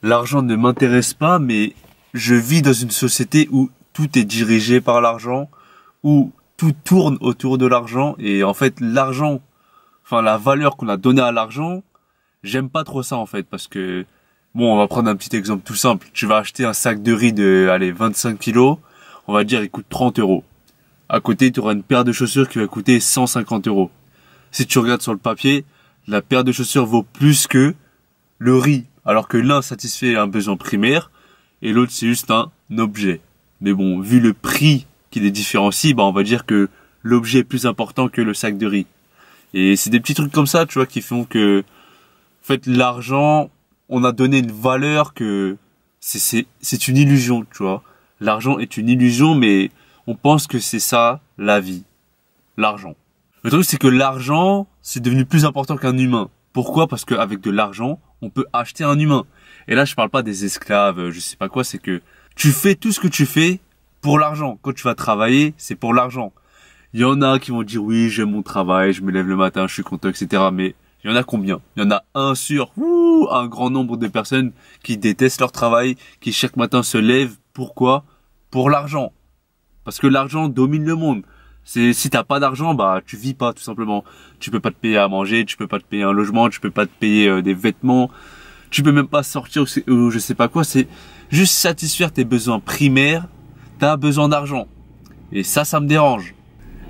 L'argent ne m'intéresse pas, mais je vis dans une société où tout est dirigé par l'argent, où tout tourne autour de l'argent. Et en fait, l'argent, enfin la valeur qu'on a donnée à l'argent, j'aime pas trop ça en fait, parce que, bon, on va prendre un petit exemple tout simple. Tu vas acheter un sac de riz de, allez, 25 kilos, on va dire il coûte 30 euros. À côté, tu auras une paire de chaussures qui va coûter 150 euros. Si tu regardes sur le papier, la paire de chaussures vaut plus que le riz, alors que l'un satisfait un besoin primaire et l'autre c'est juste un objet. Mais bon, vu le prix qui les différencie, on va dire que l'objet est plus important que le sac de riz. Et c'est des petits trucs comme ça, tu vois, qui font que, en fait, l'argent, on a donné une valeur que c'est une illusion, tu vois. L'argent est une illusion, mais on pense que c'est ça la vie, l'argent. Le truc, c'est que l'argent, c'est devenu plus important qu'un humain. Pourquoi? Parce qu'avec de l'argent, on peut acheter un humain. Et là, je parle pas des esclaves, je sais pas quoi, c'est que tu fais tout ce que tu fais pour l'argent. Quand tu vas travailler, c'est pour l'argent. Il y en a qui vont dire oui, j'aime mon travail, je me lève le matin, je suis content, etc. Mais il y en a combien? Il y en a un sur un grand nombre de personnes qui détestent leur travail, qui chaque matin se lèvent. Pourquoi? Pour l'argent. Parce que l'argent domine le monde. Si t'as pas d'argent, tu vis pas, tout simplement. Tu peux pas te payer à manger, tu peux pas te payer un logement, tu peux pas te payer des vêtements, tu peux même pas sortir ou je sais pas quoi. C'est juste satisfaire tes besoins primaires. T'as besoin d'argent. Et ça me dérange.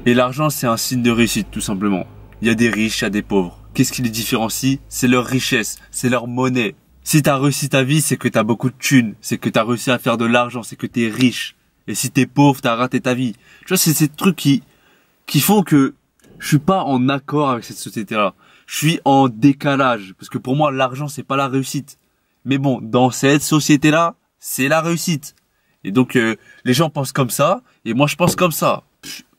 Et l'argent, c'est un signe de réussite, tout simplement. Il y a des riches, il y a des pauvres. Qu'est-ce qui les différencie? C'est leur richesse, c'est leur monnaie. Si t'as réussi ta vie, c'est que t'as beaucoup de thunes, c'est que t'as réussi à faire de l'argent, c'est que t'es riche. Et si t'es pauvre, t'as raté ta vie. Tu vois, c'est ces trucs qui font que je suis pas en accord avec cette société-là. Je suis en décalage. Parce que pour moi, l'argent, c'est pas la réussite. Mais bon, dans cette société-là, c'est la réussite. Et donc, les gens pensent comme ça, et moi, je pense comme ça.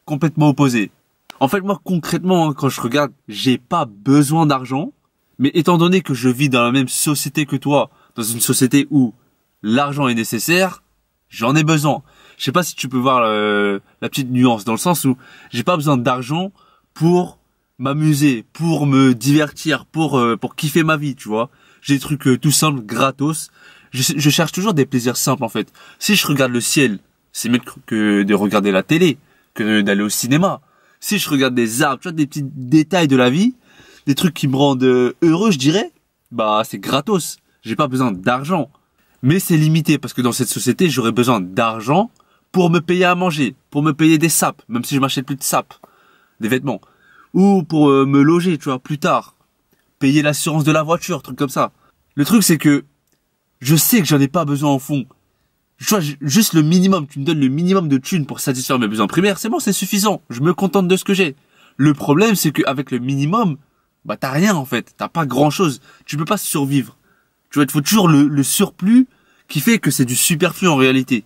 Complètement opposé. En fait, moi, concrètement, quand je regarde, j'ai pas besoin d'argent. Mais étant donné que je vis dans la même société que toi, dans une société où l'argent est nécessaire, j'en ai besoin. Je sais pas si tu peux voir la petite nuance, dans le sens où j'ai pas besoin d'argent pour m'amuser, pour me divertir, pour kiffer ma vie, tu vois. J'ai des trucs tout simples, gratos. Je cherche toujours des plaisirs simples, en fait. Si je regarde le ciel, c'est mieux que de regarder la télé, que d'aller au cinéma. Si je regarde des arbres, tu vois, des petits détails de la vie, des trucs qui me rendent heureux, je dirais, c'est gratos. J'ai pas besoin d'argent. Mais c'est limité, parce que dans cette société, j'aurais besoin d'argent pour me payer à manger, pour me payer des sapes, même si je m'achète plus de sapes, des vêtements, ou pour me loger, tu vois, plus tard, payer l'assurance de la voiture, truc comme ça. Le truc, c'est que je sais que j'en ai pas besoin au fond. Tu vois, juste le minimum, tu me donnes le minimum de thunes pour satisfaire mes besoins primaires, c'est bon, c'est suffisant. Je me contente de ce que j'ai. Le problème, c'est qu'avec le minimum, t'as rien en fait, t'as pas grand chose. Tu peux pas survivre. Tu vois, il te faut toujours le surplus qui fait que c'est du superflu en réalité.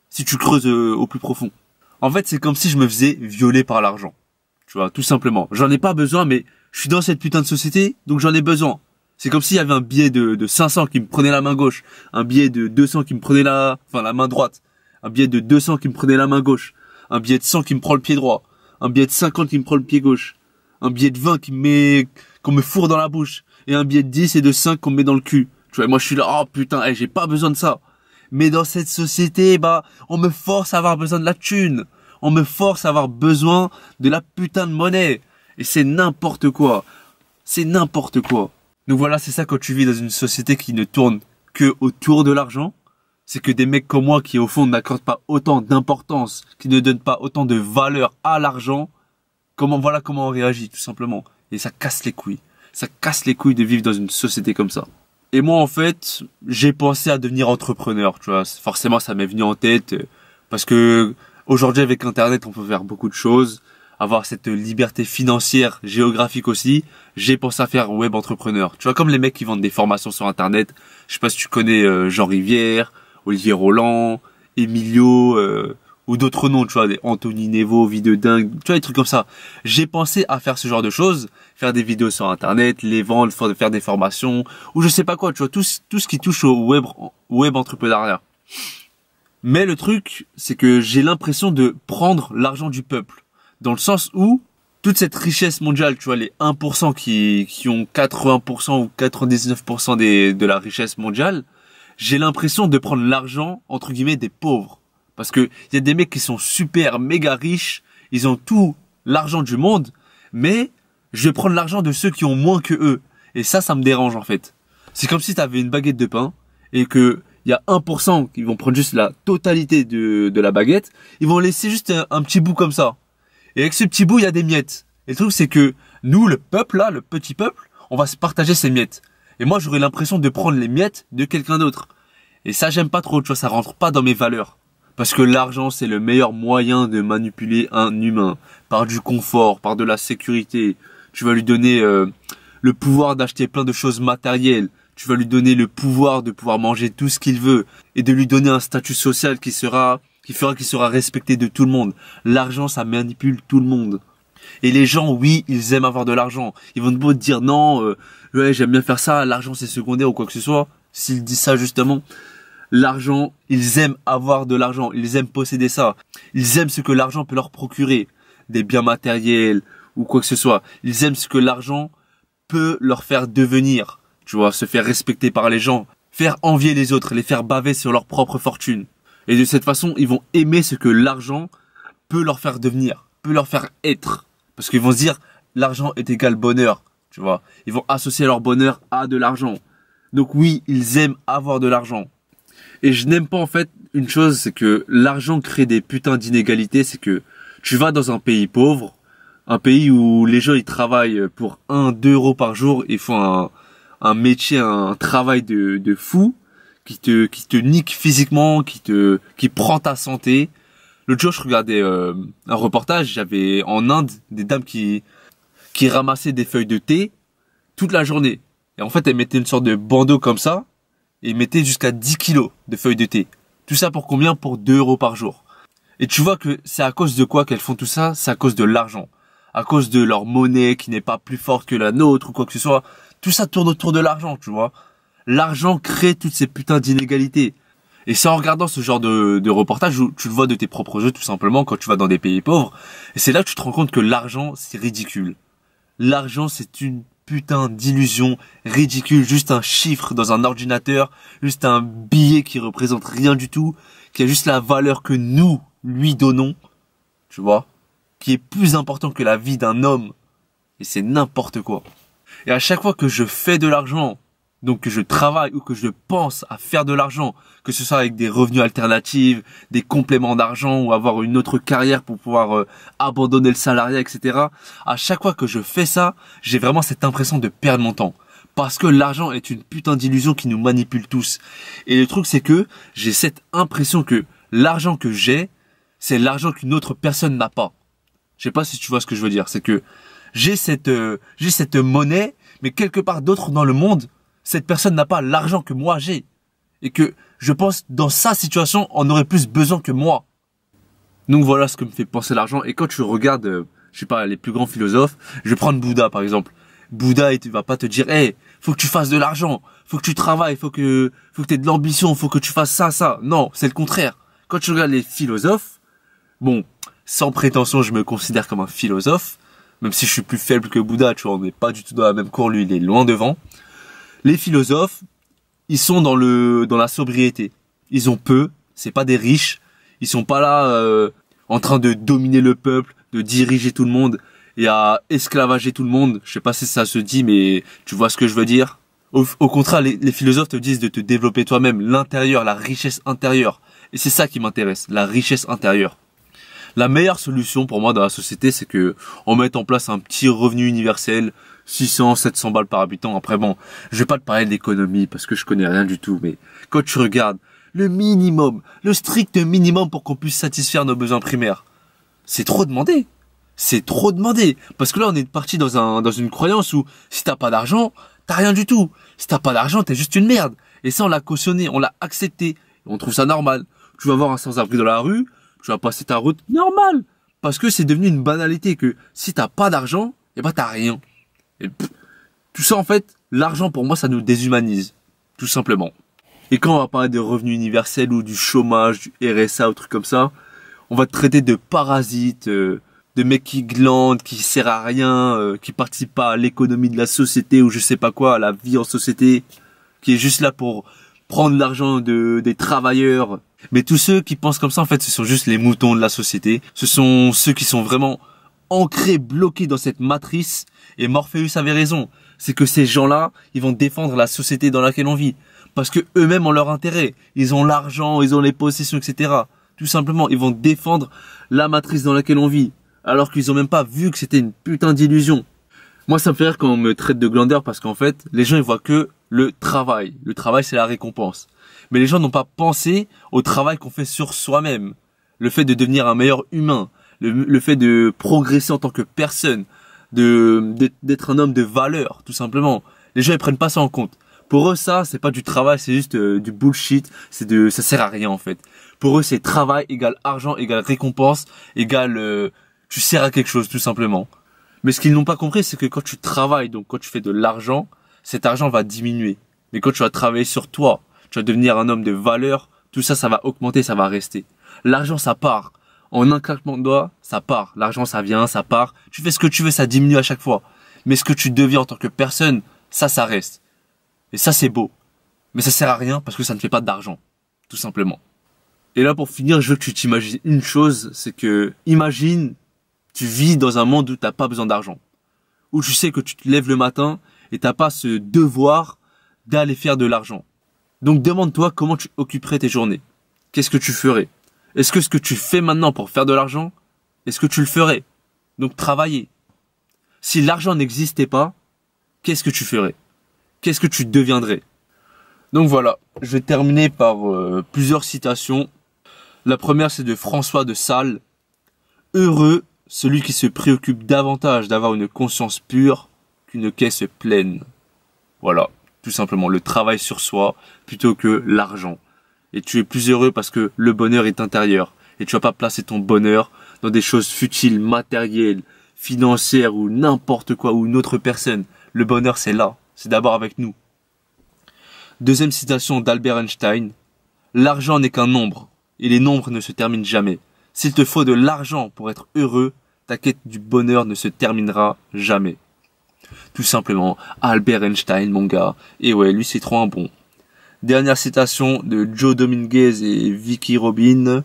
Si tu creuses au plus profond. En fait, c'est comme si je me faisais violer par l'argent. Tu vois, tout simplement. J'en ai pas besoin, mais je suis dans cette putain de société, donc j'en ai besoin. C'est comme s'il y avait un billet de 500 qui me prenait la main gauche, un billet de 200 qui me prenait la main droite, un billet de 200 qui me prenait la main gauche, un billet de 100 qui me prend le pied droit, un billet de 50 qui me prend le pied gauche, un billet de 20 qu'on me fourre dans la bouche, et un billet de 10 et de 5 qu'on me met dans le cul. Tu vois, moi je suis là, oh putain, j'ai pas besoin de ça. Mais dans cette société, on me force à avoir besoin de la thune. On me force à avoir besoin de la putain de monnaie. Et c'est n'importe quoi. C'est n'importe quoi. Donc voilà, c'est ça quand tu vis dans une société qui ne tourne que autour de l'argent. C'est que des mecs comme moi qui au fond n'accordent pas autant d'importance, qui ne donnent pas autant de valeur à l'argent, voilà comment on réagit tout simplement. Et ça casse les couilles. Ça casse les couilles de vivre dans une société comme ça. Et moi, en fait, j'ai pensé à devenir entrepreneur, tu vois. Forcément, ça m'est venu en tête parce que aujourd'hui, avec Internet, on peut faire beaucoup de choses, avoir cette liberté financière, géographique aussi. J'ai pensé à faire web entrepreneur. Tu vois, comme les mecs qui vendent des formations sur Internet. Je sais pas si tu connais Jean Rivière, Olivier Roland, Emilio ou d'autres noms, tu vois, des Anthony Nevo, Vie de dingue, tu vois, des trucs comme ça. J'ai pensé à faire ce genre de choses, faire des vidéos sur Internet, les vendre, faire des formations, ou je sais pas quoi, tu vois, tout ce qui touche au web entrepreneuriat. Mais le truc, c'est que j'ai l'impression de prendre l'argent du peuple, dans le sens où toute cette richesse mondiale, tu vois, les 1% qui ont 80% ou 99% de la richesse mondiale, j'ai l'impression de prendre l'argent, entre guillemets, des pauvres. Parce que il y a des mecs qui sont super méga riches, ils ont tout l'argent du monde, mais je vais prendre l'argent de ceux qui ont moins que eux. Et ça me dérange en fait. C'est comme si tu avais une baguette de pain et que il y a 1% qui vont prendre juste la totalité de la baguette, ils vont laisser juste un petit bout comme ça. Et avec ce petit bout, il y a des miettes. Et le truc, c'est que nous, le peuple là, le petit peuple, on va se partager ces miettes. Et moi, j'aurais l'impression de prendre les miettes de quelqu'un d'autre. Et ça, j'aime pas trop, tu vois, ça rentre pas dans mes valeurs. Parce que l'argent, c'est le meilleur moyen de manipuler un humain. Par du confort, par de la sécurité. Tu vas lui donner le pouvoir d'acheter plein de choses matérielles. Tu vas lui donner le pouvoir de pouvoir manger tout ce qu'il veut. Et de lui donner un statut social qui fera qu'il sera respecté de tout le monde. L'argent, ça manipule tout le monde. Et les gens, oui, ils aiment avoir de l'argent. Ils vont te dire non, ouais, j'aime bien faire ça, l'argent c'est secondaire ou quoi que ce soit. S'ils disent ça justement, l'argent, ils aiment avoir de l'argent, ils aiment posséder ça. Ils aiment ce que l'argent peut leur procurer, des biens matériels ou quoi que ce soit. Ils aiment ce que l'argent peut leur faire devenir, tu vois, se faire respecter par les gens, faire envier les autres, les faire baver sur leur propre fortune. Et de cette façon, ils vont aimer ce que l'argent peut leur faire devenir, peut leur faire être. Parce qu'ils vont se dire, l'argent est égal bonheur, tu vois. Ils vont associer leur bonheur à de l'argent. Donc oui, ils aiment avoir de l'argent. Et je n'aime pas en fait une chose, c'est que l'argent crée des putains d'inégalités. C'est que tu vas dans un pays pauvre, un pays où les gens ils travaillent pour 1-2 euros par jour et font un métier, un travail de fou qui te nique physiquement, qui prend ta santé. L'autre jour, je regardais un reportage, j'avais en Inde des dames qui ramassaient des feuilles de thé toute la journée. Et en fait, elles mettaient une sorte de bandeau comme ça et mettaient jusqu'à 10 kilos de feuilles de thé. Tout ça pour combien? Pour 2 euros par jour. Et tu vois que c'est à cause de quoi qu'elles font tout ça? C'est à cause de l'argent. À cause de leur monnaie qui n'est pas plus forte que la nôtre ou quoi que ce soit. Tout ça tourne autour de l'argent, tu vois. L'argent crée toutes ces putains d'inégalités. Et c'est en regardant ce genre de reportage où tu le vois de tes propres yeux tout simplement quand tu vas dans des pays pauvres. Et c'est là que tu te rends compte que l'argent, c'est ridicule. L'argent, c'est une putain d'illusion ridicule. Juste un chiffre dans un ordinateur. Juste un billet qui représente rien du tout. Qui a juste la valeur que nous lui donnons. Tu vois? Qui est plus important que la vie d'un homme. Et c'est n'importe quoi. Et à chaque fois que je fais de l'argent, donc que je travaille ou que je pense à faire de l'argent, que ce soit avec des revenus alternatifs, des compléments d'argent ou avoir une autre carrière pour pouvoir abandonner le salariat, etc. À chaque fois que je fais ça, j'ai vraiment cette impression de perdre mon temps. Parce que l'argent est une putain d'illusion qui nous manipule tous. Et le truc c'est que j'ai cette impression que l'argent que j'ai, c'est l'argent qu'une autre personne n'a pas. Je sais pas si tu vois ce que je veux dire. C'est que j'ai cette monnaie, mais quelque part d'autre dans le monde, cette personne n'a pas l'argent que moi j'ai. Et que je pense dans sa situation, on aurait plus besoin que moi. Donc voilà ce que me fait penser l'argent. Et quand tu regardes, je sais pas, les plus grands philosophes, je vais prendre Bouddha par exemple. Bouddha, il va pas te dire, hey, faut que tu fasses de l'argent, faut que tu travailles, faut que t'aies de l'ambition, faut que tu fasses ça. Non, c'est le contraire. Quand tu regardes les philosophes, bon, sans prétention, je me considère comme un philosophe, même si je suis plus faible que Bouddha, tu vois, on n'est pas du tout dans la même cour, lui, il est loin devant. Les philosophes, ils sont dans la sobriété. Ils ont peu, c'est pas des riches, ils sont pas là en train de dominer le peuple, de diriger tout le monde et à esclavager tout le monde. Je sais pas si ça se dit, mais tu vois ce que je veux dire. Au contraire, les philosophes te disent de te développer toi-même, l'intérieur, la richesse intérieure. Et c'est ça qui m'intéresse, la richesse intérieure. La meilleure solution pour moi dans la société, c'est que on mette en place un petit revenu universel, 600, 700 balles par habitant. Après bon, je vais pas te parler d'économie parce que je connais rien du tout, mais quand tu regardes le minimum, le strict minimum pour qu'on puisse satisfaire nos besoins primaires, c'est trop demandé. C'est trop demandé. Parce que là, on est parti dans une croyance où si t'as pas d'argent, t'as rien du tout. Si t'as pas d'argent, t'es juste une merde. Et ça, on l'a cautionné, on l'a accepté. On trouve ça normal. Tu vas voir un sans-abri dans la rue, tu vas passer ta route normal. Parce que c'est devenu une banalité que si t'as pas d'argent, eh ben t'as rien. Et tout ça, en fait, l'argent pour moi, ça nous déshumanise. Tout simplement. Et quand on va parler de revenu universel ou du chômage, du RSA ou trucs comme ça, on va te traiter de parasite, de mec qui glande, qui sert à rien, qui participe pas à l'économie de la société ou je sais pas quoi, à la vie en société, qui est juste là pour prendre l'argent des travailleurs. Mais tous ceux qui pensent comme ça, en fait, ce sont juste les moutons de la société. Ce sont ceux qui sont vraiment ancrés, bloqués dans cette matrice. Et Morpheus avait raison. C'est que ces gens-là, ils vont défendre la société dans laquelle on vit. Parce que eux-mêmes ont leur intérêt. Ils ont l'argent, ils ont les possessions, etc. Tout simplement, ils vont défendre la matrice dans laquelle on vit. Alors qu'ils ont même pas vu que c'était une putain d'illusion. Moi, ça me fait rire quand on me traite de glandeur parce qu'en fait, les gens, ils voient que le travail. Le travail, c'est la récompense. Mais les gens n'ont pas pensé au travail qu'on fait sur soi-même. Le fait de devenir un meilleur humain. Le fait de progresser en tant que personne. D'être un homme de valeur, tout simplement. Les gens, ils prennent pas ça en compte. Pour eux, ça, c'est pas du travail, c'est juste du bullshit. Ça sert à rien, en fait. Pour eux, c'est travail égale argent, égale récompense, égale, tu sers à quelque chose, tout simplement. Mais ce qu'ils n'ont pas compris, c'est que quand tu travailles, donc quand tu fais de l'argent, cet argent va diminuer. Mais quand tu vas travailler sur toi, tu vas devenir un homme de valeur, tout ça, ça va augmenter, ça va rester. L'argent, ça part. En un claquement de doigts, ça part. L'argent, ça vient, ça part. Tu fais ce que tu veux, ça diminue à chaque fois. Mais ce que tu deviens en tant que personne, ça reste. Et ça, c'est beau. Mais ça sert à rien parce que ça ne fait pas d'argent. Tout simplement. Et là, pour finir, je veux que tu t'imagines une chose, c'est que, imagine, tu vis dans un monde où t'as pas besoin d'argent. Où tu sais que tu te lèves le matin et t'as pas ce devoir d'aller faire de l'argent. Donc demande-toi comment tu occuperais tes journées. Qu'est-ce que tu ferais? Est-ce que ce que tu fais maintenant pour faire de l'argent, est-ce que tu le ferais? Donc travailler. Si l'argent n'existait pas, qu'est-ce que tu ferais? Qu'est-ce que tu deviendrais? Donc voilà, je vais terminer par plusieurs citations. La première, c'est de François de Sales. Heureux celui qui se préoccupe davantage d'avoir une conscience pure qu'une caisse pleine. Voilà, tout simplement, le travail sur soi plutôt que l'argent. Et tu es plus heureux parce que le bonheur est intérieur. Et tu vas pas placer ton bonheur dans des choses futiles, matérielles, financières ou n'importe quoi, ou une autre personne. Le bonheur, c'est là. C'est d'abord avec nous. Deuxième citation d'Albert Einstein. L'argent n'est qu'un nombre. Et les nombres ne se terminent jamais. S'il te faut de l'argent pour être heureux, ta quête du bonheur ne se terminera jamais. Tout simplement, Albert Einstein, mon gars. Et ouais, lui, c'est trop un bon. Dernière citation de Joe Dominguez et Vicky Robin.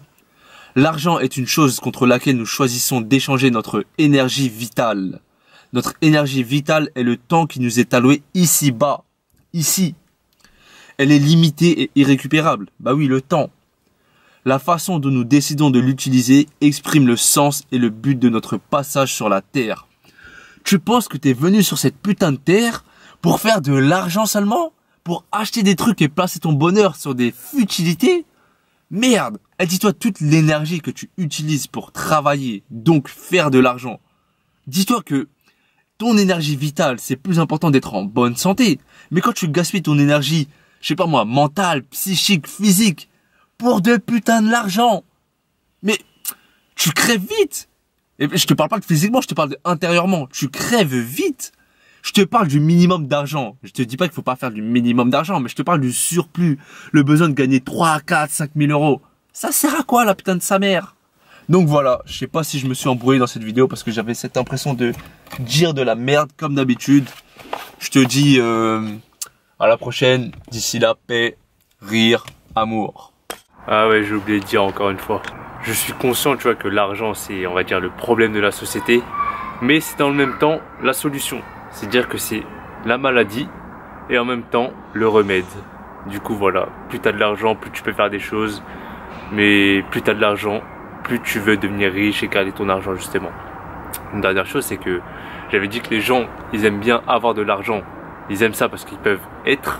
L'argent est une chose contre laquelle nous choisissons d'échanger notre énergie vitale. Notre énergie vitale est le temps qui nous est alloué ici-bas. Ici. Elle est limitée et irrécupérable. Bah oui, le temps. La façon dont nous décidons de l'utiliser exprime le sens et le but de notre passage sur la Terre. Tu penses que t'es venu sur cette putain de Terre pour faire de l'argent seulement? Pour acheter des trucs et placer ton bonheur sur des futilités? Merde! Et dis-toi toute l'énergie que tu utilises pour travailler, donc faire de l'argent. Dis-toi que ton énergie vitale, c'est plus important d'être en bonne santé. Mais quand tu gaspilles ton énergie, je sais pas moi, mentale, psychique, physique, pour de putain de l'argent, mais tu crèves vite. Et je te parle pas de physiquement, je te parle de intérieurement. Tu crèves vite. Je te parle du minimum d'argent. Je te dis pas qu'il faut pas faire du minimum d'argent, mais je te parle du surplus. Le besoin de gagner 3, 4, 5 000 euros. Ça sert à quoi, la putain de sa mère? Donc voilà, je sais pas si je me suis embrouillé dans cette vidéo parce que j'avais cette impression de dire de la merde comme d'habitude. Je te dis à la prochaine. D'ici là, paix, rire, amour. Ah ouais, j'ai oublié de dire encore une fois. Je suis conscient, tu vois, que l'argent, c'est, on va dire, le problème de la société. Mais c'est dans le même temps la solution. C'est-à-dire que c'est la maladie et en même temps le remède. Du coup, voilà, plus tu as de l'argent, plus tu peux faire des choses. Mais plus tu as de l'argent, plus tu veux devenir riche et garder ton argent, justement. Une dernière chose, c'est que j'avais dit que les gens, ils aiment bien avoir de l'argent. Ils aiment ça parce qu'ils peuvent être,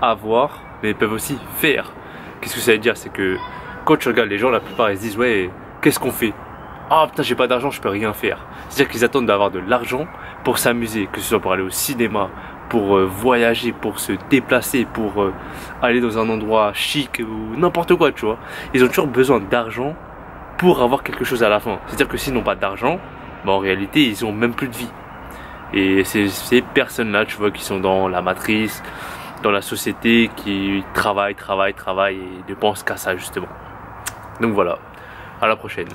avoir, mais ils peuvent aussi faire. Qu'est-ce que ça veut dire? C'est que quand tu regardes les gens, la plupart ils se disent ouais, qu'est-ce qu'on fait? Ah putain, j'ai pas d'argent, je peux rien faire. C'est-à-dire qu'ils attendent d'avoir de l'argent pour s'amuser, que ce soit pour aller au cinéma, pour voyager, pour se déplacer, pour aller dans un endroit chic ou n'importe quoi, tu vois. Ils ont toujours besoin d'argent pour avoir quelque chose à la fin. C'est-à-dire que s'ils n'ont pas d'argent, bah, en réalité, ils ont même plus de vie. Et c'est ces personnes-là, tu vois, qui sont dans la matrice, dans la société, qui travaillent et ne pensent qu'à ça, justement. Donc voilà, à la prochaine.